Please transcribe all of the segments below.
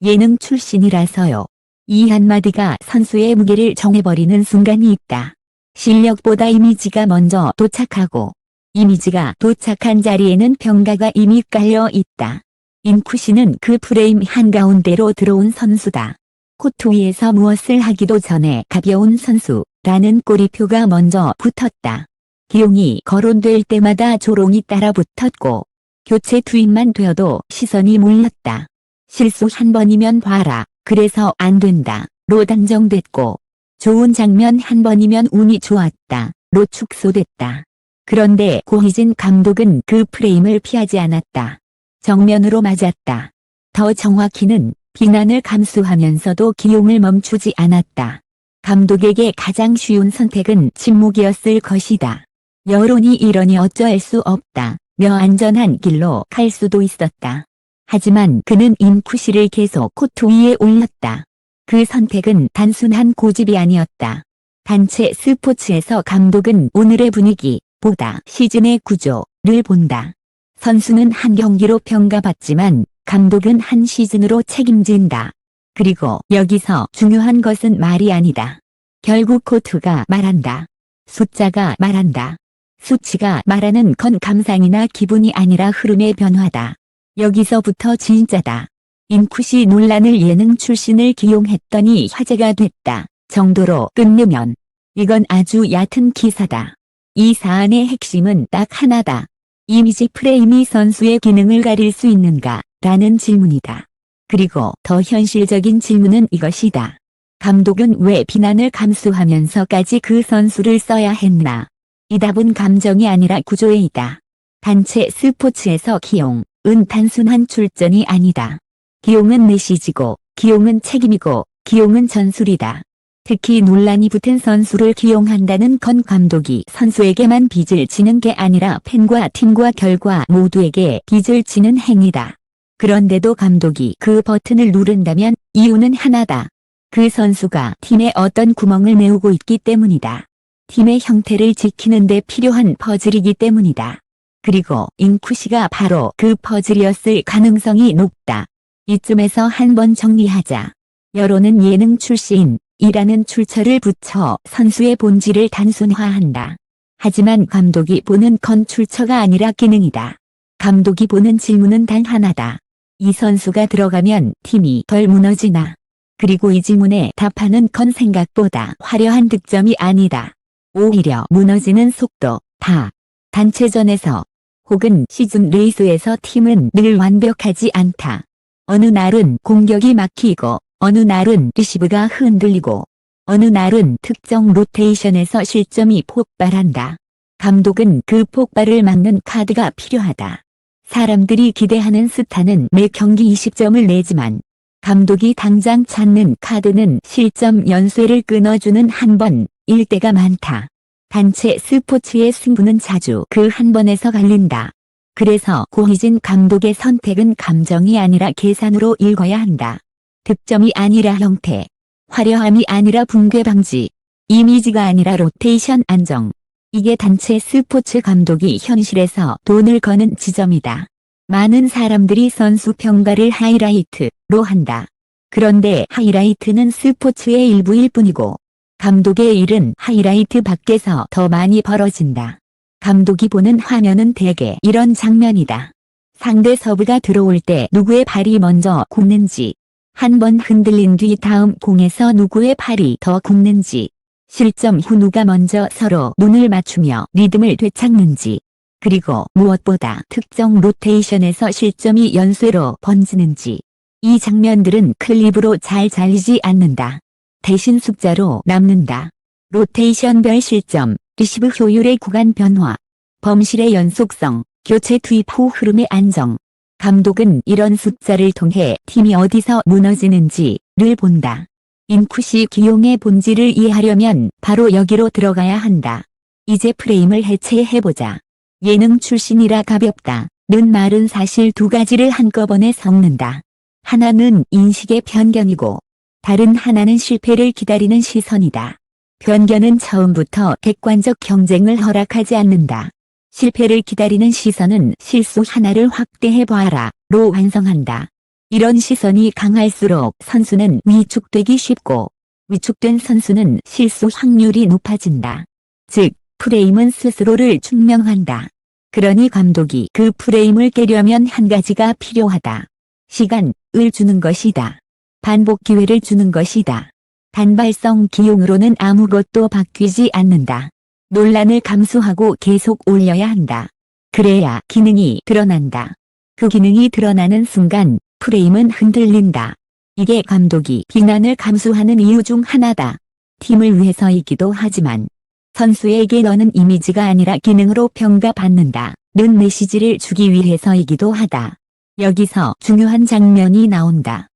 예능 출신이라서요. 이 한마디가 선수의 무게를 정해버리는 순간이 있다. 실력보다 이미지가 먼저 도착하고 이미지가 도착한 자리에는 평가가 이미 깔려 있다. 인쿠시는 그 프레임 한가운데로 들어온 선수다. 코트 위에서 무엇을 하기도 전에 가벼운 선수라는 꼬리표가 먼저 붙었다. 기용이 거론될 때마다 조롱이 따라 붙었고 교체 투입만 되어도 시선이 몰렸다. 실수 한 번이면 봐라. 그래서 안 된다. 로 단정됐고 좋은 장면 한 번이면 운이 좋았다. 로 축소됐다. 그런데 고희진 감독은 그 프레임을 피하지 않았다. 정면으로 맞았다. 더 정확히는 비난을 감수하면서도 기용을 멈추지 않았다. 감독에게 가장 쉬운 선택은 침묵이었을 것이다. 여론이 이러니 어쩔 수 없다. 며 안전한 길로 갈 수도 있었다. 하지만 그는 인쿠시를 계속 코트 위에 올렸다. 그 선택은 단순한 고집이 아니었다. 단체 스포츠에서 감독은 오늘의 분위기보다 시즌의 구조를 본다. 선수는 한 경기로 평가받지만 감독은 한 시즌으로 책임진다. 그리고 여기서 중요한 것은 말이 아니다. 결국 코트가 말한다. 숫자가 말한다. 수치가 말하는 건 감상이나 기분이 아니라 흐름의 변화다. 여기서부터 진짜다. 인쿠시 논란을 예능 출신을 기용했더니 화제가 됐다 정도로 끝내면 이건 아주 얕은 기사다. 이 사안의 핵심은 딱 하나다. 이미지 프레임이 선수의 기능을 가릴 수 있는가? 라는 질문이다. 그리고 더 현실적인 질문은 이것이다. 감독은 왜 비난을 감수하면서까지 그 선수를 써야 했나? 이 답은 감정이 아니라 구조에 있다. 단체 스포츠에서 기용은 단순한 출전이 아니다. 기용은 메시지고, 기용은 책임이고, 기용은 전술이다. 특히 논란이 붙은 선수를 기용한다는 건 감독이 선수에게만 빚을 지는 게 아니라 팬과 팀과 결과 모두에게 빚을 지는 행위다. 그런데도 감독이 그 버튼을 누른다면 이유는 하나다. 그 선수가 팀에 어떤 구멍을 메우고 있기 때문이다. 팀의 형태를 지키는 데 필요한 퍼즐이기 때문이다. 그리고 인쿠시가 바로 그 퍼즐이었을 가능성이 높다. 이쯤에서 한번 정리하자. 여론은 예능 출신이라는 출처를 붙여 선수의 본질을 단순화한다. 하지만 감독이 보는 건 출처가 아니라 기능이다. 감독이 보는 질문은 단 하나다. 이 선수가 들어가면 팀이 덜 무너지나? 그리고 이 질문에 답하는 건 생각보다 화려한 득점이 아니다. 오히려 무너지는 속도다. 단체전에서 혹은 시즌 레이스에서 팀은 늘 완벽하지 않다. 어느 날은 공격이 막히고 어느 날은 리시브가 흔들리고 어느 날은 특정 로테이션에서 실점이 폭발한다. 감독은 그 폭발을 막는 카드가 필요하다. 사람들이 기대하는 스타는 매 경기 20점을 내지만 감독이 당장 찾는 카드는 실점 연쇄를 끊어주는 한 번일 때가 많다. 단체 스포츠의 승부는 자주 그 한 번에서 갈린다. 그래서 고희진 감독의 선택은 감정이 아니라 계산으로 읽어야 한다. 득점이 아니라 형태, 화려함이 아니라 붕괴 방지, 이미지가 아니라 로테이션 안정. 이게 단체 스포츠 감독이 현실에서 돈을 거는 지점이다. 많은 사람들이 선수 평가를 하이라이트로 한다. 그런데 하이라이트는 스포츠의 일부일 뿐이고 감독의 일은 하이라이트 밖에서 더 많이 벌어진다. 감독이 보는 화면은 대개 이런 장면이다. 상대 서브가 들어올 때 누구의 발이 먼저 굽는지, 한 번 흔들린 뒤 다음 공에서 누구의 팔이 더 굽는지, 실점 후 누가 먼저 서로 눈을 맞추며 리듬을 되찾는지, 그리고 무엇보다 특정 로테이션에서 실점이 연쇄로 번지는지. 이 장면들은 클립으로 잘 잘리지 않는다. 대신 숫자로 남는다. 로테이션별 실점, 리시브 효율의 구간 변화, 범실의 연속성, 교체 투입 후 흐름의 안정. 감독은 이런 숫자를 통해 팀이 어디서 무너지는지를 본다. 인쿠시 기용의 본질을 이해하려면 바로 여기로 들어가야 한다. 이제 프레임을 해체해보자. 예능 출신이라 가볍다. 는 말은 사실 두 가지를 한꺼번에 섞는다. 하나는 인식의 편견이고 다른 하나는 실패를 기다리는 시선이다. 편견은 처음부터 객관적 경쟁을 허락하지 않는다. 실패를 기다리는 시선은 실수 하나를 확대해봐라 로 완성한다. 이런 시선이 강할수록 선수는 위축되기 쉽고, 위축된 선수는 실수 확률이 높아진다. 즉, 프레임은 스스로를 증명한다. 그러니 감독이 그 프레임을 깨려면 한 가지가 필요하다. 시간을 주는 것이다. 반복 기회를 주는 것이다. 단발성 기용으로는 아무것도 바뀌지 않는다. 논란을 감수하고 계속 올려야 한다. 그래야 기능이 드러난다. 그 기능이 드러나는 순간 프레임은 흔들린다. 이게 감독이 비난을 감수하는 이유 중 하나다. 팀을 위해서이기도 하지만 선수에게 너는 이미지가 아니라 기능으로 평가받는다 는 메시지를 주기 위해서이기도 하다. 여기서 중요한 장면이 나온다.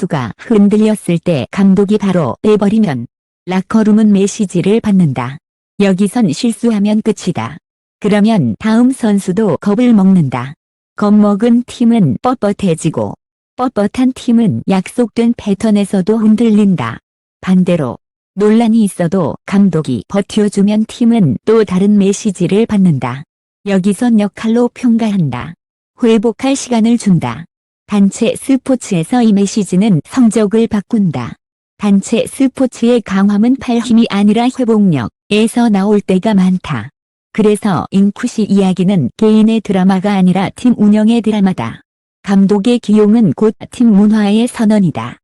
선수가 흔들렸을 때 감독이 바로 빼버리면 라커룸은 메시지를 받는다. 여기선 실수하면 끝이다. 그러면 다음 선수도 겁을 먹는다. 겁먹은 팀은 뻣뻣해지고 뻣뻣한 팀은 약속된 패턴에서도 흔들린다. 반대로 논란이 있어도 감독이 버텨주면 팀은 또 다른 메시지를 받는다. 여기선 역할로 평가한다. 회복할 시간을 준다. 단체 스포츠에서 이 메시지는 성적을 바꾼다. 단체 스포츠의 강함은 팔 힘이 아니라 회복력에서 나올 때가 많다. 그래서 인쿠시 이야기는 개인의 드라마가 아니라 팀 운영의 드라마다. 감독의 기용은 곧 팀 문화의 선언이다.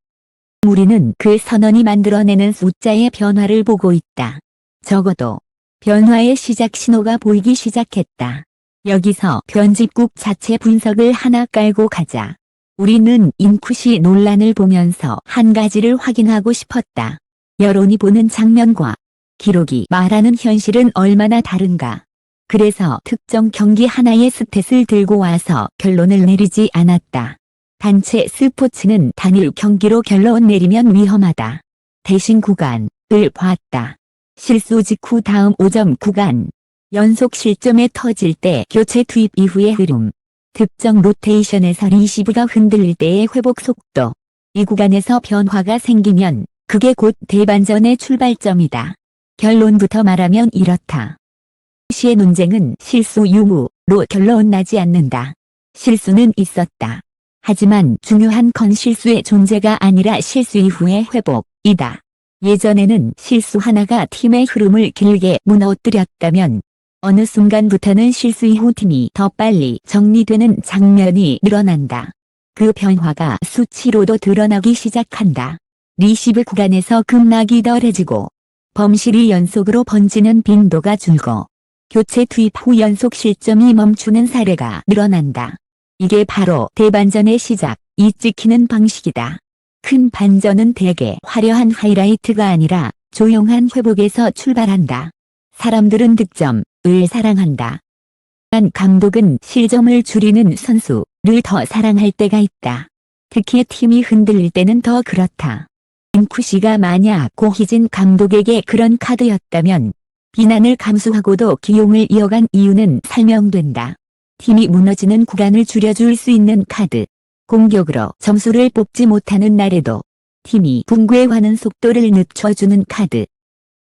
우리는 그 선언이 만들어내는 숫자의 변화를 보고 있다. 적어도 변화의 시작 신호가 보이기 시작했다. 여기서 편집국 자체 분석을 하나 깔고 가자. 우리는 인쿠시 논란을 보면서 한 가지를 확인하고 싶었다. 여론이 보는 장면과 기록이 말하는 현실은 얼마나 다른가. 그래서 특정 경기 하나의 스탯을 들고 와서 결론을 내리지 않았다. 단체 스포츠는 단일 경기로 결론 내리면 위험하다. 대신 구간을 봤다. 실수 직후 다음 5점 구간. 연속 실점에 터질 때 교체 투입 이후의 흐름. 특정 로테이션에서 리시브가 흔들릴 때의 회복 속도. 이 구간에서 변화가 생기면 그게 곧 대반전의 출발점이다. 결론부터 말하면 이렇다. 시의 논쟁은 실수 유무로 결론 나지 않는다. 실수는 있었다. 하지만 중요한 건 실수의 존재가 아니라 실수 이후의 회복이다. 예전에는 실수 하나가 팀의 흐름을 길게 무너뜨렸다면 어느 순간부터는 실수 이후 팀이 더 빨리 정리되는 장면이 늘어난다. 그 변화가 수치로도 드러나기 시작한다. 리시브 구간에서 급락이 덜해지고 범실이 연속으로 번지는 빈도가 줄고 교체 투입 후 연속 실점이 멈추는 사례가 늘어난다. 이게 바로 대반전의 시작, 이 찍히는 방식이다. 큰 반전은 대개 화려한 하이라이트가 아니라 조용한 회복에서 출발한다. 사람들은 득점을 사랑한다. 한 감독은 실점을 줄이는 선수를 더 사랑할 때가 있다. 특히 팀이 흔들릴 때는 더 그렇다. 인쿠시가 만약 고희진 감독에게 그런 카드였다면 비난을 감수하고도 기용을 이어간 이유는 설명된다. 팀이 무너지는 구간을 줄여줄 수 있는 카드. 공격으로 점수를 뽑지 못하는 날에도 팀이 붕괴하는 속도를 늦춰주는 카드.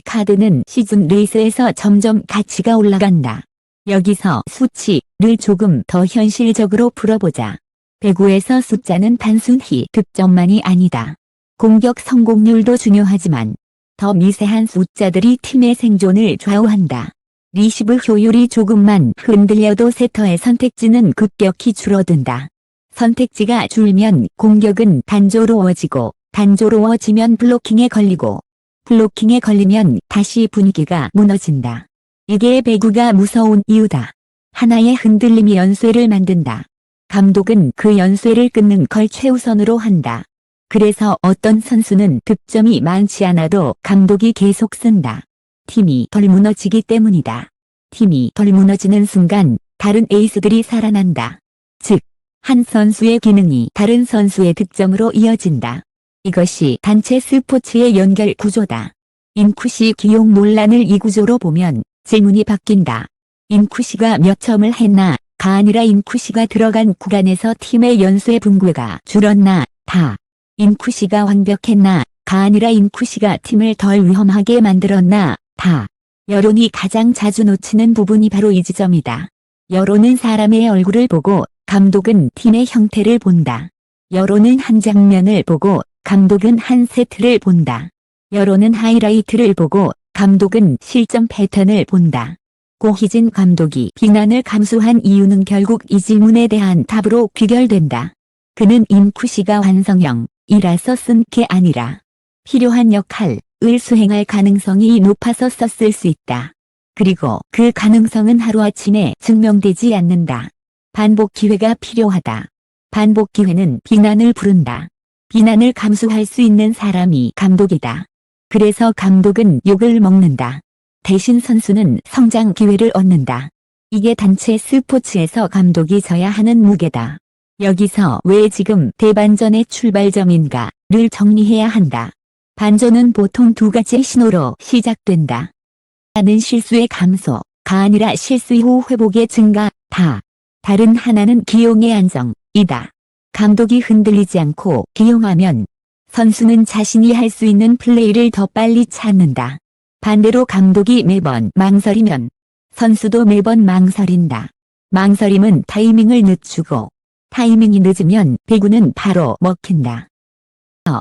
카드는 시즌 레이스에서 점점 가치가 올라간다. 여기서 수치를 조금 더 현실적으로 풀어보자. 배구에서 숫자는 단순히 득점만이 아니다. 공격 성공률도 중요하지만 더 미세한 숫자들이 팀의 생존을 좌우한다. 리시브 효율이 조금만 흔들려도 세터의 선택지는 급격히 줄어든다. 선택지가 줄면 공격은 단조로워지고 단조로워지면 블로킹에 걸리고 블로킹에 걸리면 다시 분위기가 무너진다. 이게 배구가 무서운 이유다. 하나의 흔들림이 연쇄를 만든다. 감독은 그 연쇄를 끊는 걸 최우선으로 한다. 그래서 어떤 선수는 득점이 많지 않아도 감독이 계속 쓴다. 팀이 덜 무너지기 때문이다. 팀이 덜 무너지는 순간 다른 에이스들이 살아난다. 즉, 한 선수의 기능이 다른 선수의 득점으로 이어진다. 이것이 단체 스포츠의 연결 구조다. 인쿠시 기용 논란을 이 구조로 보면 질문이 바뀐다. 인쿠시가 몇 점을 했나? 가 아니라 인쿠시가 들어간 구간에서 팀의 연쇄 붕괴가 줄었나? 다. 인쿠시가 완벽했나? 가 아니라 인쿠시가 팀을 덜 위험하게 만들었나? 다. 여론이 가장 자주 놓치는 부분이 바로 이 지점이다. 여론은 사람의 얼굴을 보고 감독은 팀의 형태를 본다. 여론은 한 장면을 보고 감독은 한 세트를 본다. 여론은 하이라이트를 보고 감독은 실점 패턴을 본다. 고희진 감독이 비난을 감수한 이유는 결국 이 질문에 대한 답으로 귀결된다. 그는 인쿠시가 완성형이라서 쓴 게 아니라 필요한 역할을 수행할 가능성이 높아서 썼을 수 있다. 그리고 그 가능성은 하루아침에 증명되지 않는다. 반복 기회가 필요하다. 반복 기회는 비난을 부른다. 비난을 감수할 수 있는 사람이 감독이다. 그래서 감독은 욕을 먹는다. 대신 선수는 성장 기회를 얻는다. 이게 단체 스포츠에서 감독이 져야 하는 무게다. 여기서 왜 지금 대반전의 출발점인가를 정리해야 한다. 반전은 보통 두 가지 신호로 시작된다. 하나는 실수의 감소가 아니라 실수 이후 회복의 증가, 다른 하나는 기용의 안정이다. 감독이 흔들리지 않고 기용하면 선수는 자신이 할 수 있는 플레이를 더 빨리 찾는다. 반대로 감독이 매번 망설이면 선수도 매번 망설인다. 망설임은 타이밍을 늦추고 타이밍이 늦으면 배구는 바로 먹힌다.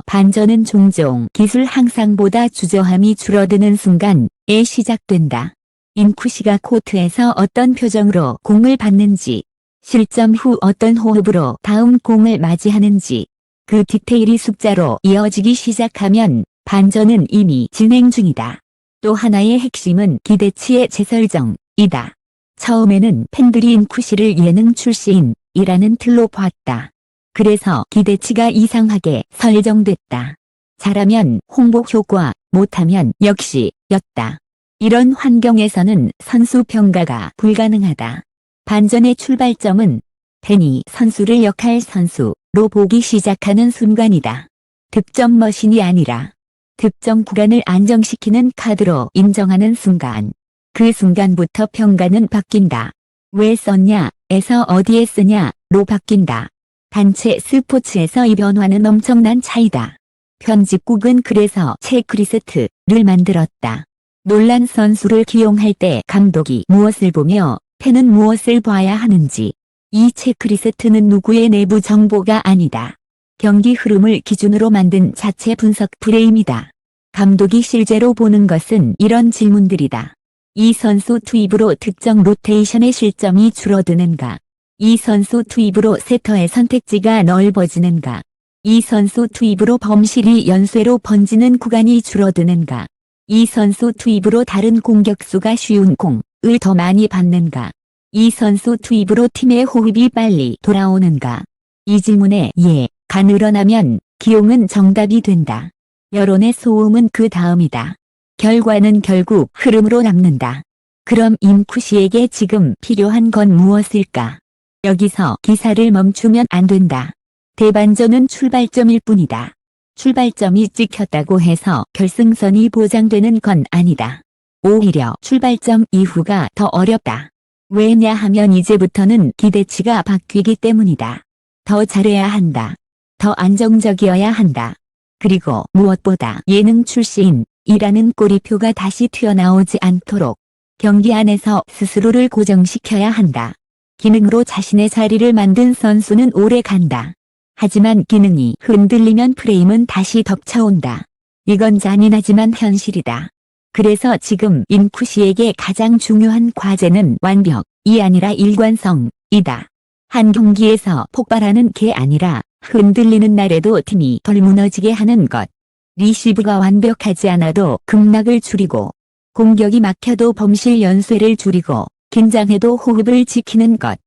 반전은 종종 기술 향상보다 주저함이 줄어드는 순간에 시작된다. 인쿠시가 코트에서 어떤 표정으로 공을 받는지, 실점 후 어떤 호흡으로 다음 공을 맞이하는지, 그 디테일이 숫자로 이어지기 시작하면 반전은 이미 진행 중이다. 또 하나의 핵심은 기대치의 재설정이다. 처음에는 팬들이 인쿠시를 예능 출신이라는 틀로 봤다. 그래서 기대치가 이상하게 설정됐다. 잘하면 홍보 효과, 못하면 역시 였다. 이런 환경에서는 선수 평가가 불가능하다. 반전의 출발점은 팬이 선수를 역할 선수로 보기 시작하는 순간이다. 득점 머신이 아니라 득점 구간을 안정시키는 카드로 인정하는 순간. 그 순간부터 평가는 바뀐다. 왜 썼냐?에서 어디에 쓰냐?로 바뀐다. 단체 스포츠에서 이 변화는 엄청난 차이다. 편집국은 그래서 체크리스트를 만들었다. 놀란 선수를 기용할 때 감독이 무엇을 보며 팬은 무엇을 봐야 하는지. 이 체크리스트는 누구의 내부 정보가 아니다. 경기 흐름을 기준으로 만든 자체 분석 프레임이다. 감독이 실제로 보는 것은 이런 질문들이다. 이 선수 투입으로 특정 로테이션의 실점이 줄어드는가? 이 선수 투입으로 세터의 선택지가 넓어지는가? 이 선수 투입으로 범실이 연쇄로 번지는 구간이 줄어드는가? 이 선수 투입으로 다른 공격수가 쉬운 공을 더 많이 받는가? 이 선수 투입으로 팀의 호흡이 빨리 돌아오는가? 이 질문에 예가 늘어나면 기용은 정답이 된다. 여론의 소음은 그 다음이다. 결과는 결국 흐름으로 남는다. 그럼 인쿠시에게 지금 필요한 건 무엇일까? 여기서 기사를 멈추면 안 된다. 대반전은 출발점일 뿐이다. 출발점이 찍혔다고 해서 결승선이 보장되는 건 아니다. 오히려 출발점 이후가 더 어렵다. 왜냐하면 이제부터는 기대치가 바뀌기 때문이다. 더 잘해야 한다. 더 안정적이어야 한다. 그리고 무엇보다 예능 출신이라는 꼬리표가 다시 튀어나오지 않도록 경기 안에서 스스로를 고정시켜야 한다. 기능으로 자신의 자리를 만든 선수는 오래 간다. 하지만 기능이 흔들리면 프레임은 다시 덮쳐온다. 이건 잔인하지만 현실이다. 그래서 지금 인쿠시에게 가장 중요한 과제는 완벽이 아니라 일관성이다. 한 경기에서 폭발하는 게 아니라 흔들리는 날에도 팀이 덜 무너지게 하는 것. 리시브가 완벽하지 않아도 급락을 줄이고 공격이 막혀도 범실 연쇄를 줄이고 긴장해도 호흡을 지키는 것.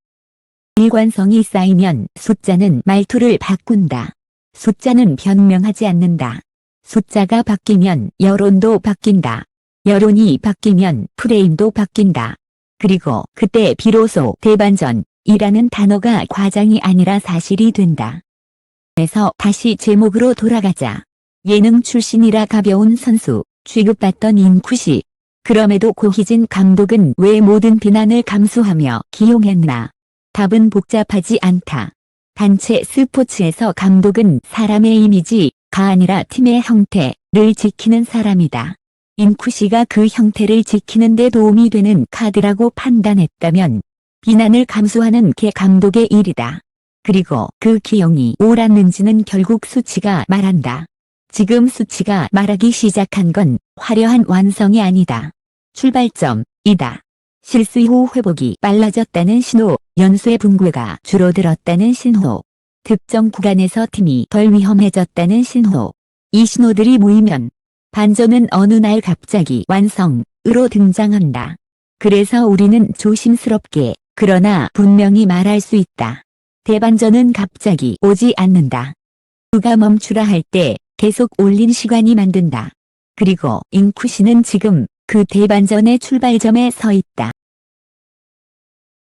일관성이 쌓이면 숫자는 말투를 바꾼다. 숫자는 변명하지 않는다. 숫자가 바뀌면 여론도 바뀐다. 여론이 바뀌면 프레임도 바뀐다. 그리고 그때 비로소 대반전이라는 단어가 과장이 아니라 사실이 된다. 그래서 다시 제목으로 돌아가자. 예능 출신이라 가벼운 선수 취급받던 인쿠시. 그럼에도 고희진 감독은 왜 모든 비난을 감수하며 기용했나? 답은 복잡하지 않다. 단체 스포츠에서 감독은 사람의 이미지가 아니라 팀의 형태를 지키는 사람이다. 인쿠시가 그 형태를 지키는 데 도움이 되는 카드라고 판단했다면 비난을 감수하는 게 감독의 일이다. 그리고 그 기형이 옳았는지는 결국 수치가 말한다. 지금 수치가 말하기 시작한 건 화려한 완성이 아니다. 출발점이다. 실수 후 회복이 빨라졌다는 신호, 연수의 붕괴가 줄어들었다는 신호, 특정 구간에서 팀이 덜 위험해졌다는 신호. 이 신호들이 모이면 반전은 어느 날 갑자기 완성으로 등장한다. 그래서 우리는 조심스럽게 그러나 분명히 말할 수 있다. 대반전은 갑자기 오지 않는다. 누가 멈추라 할 때 계속 올린 시간이 만든다. 그리고 잉쿠시는 지금 그 대반전의 출발점에 서 있다.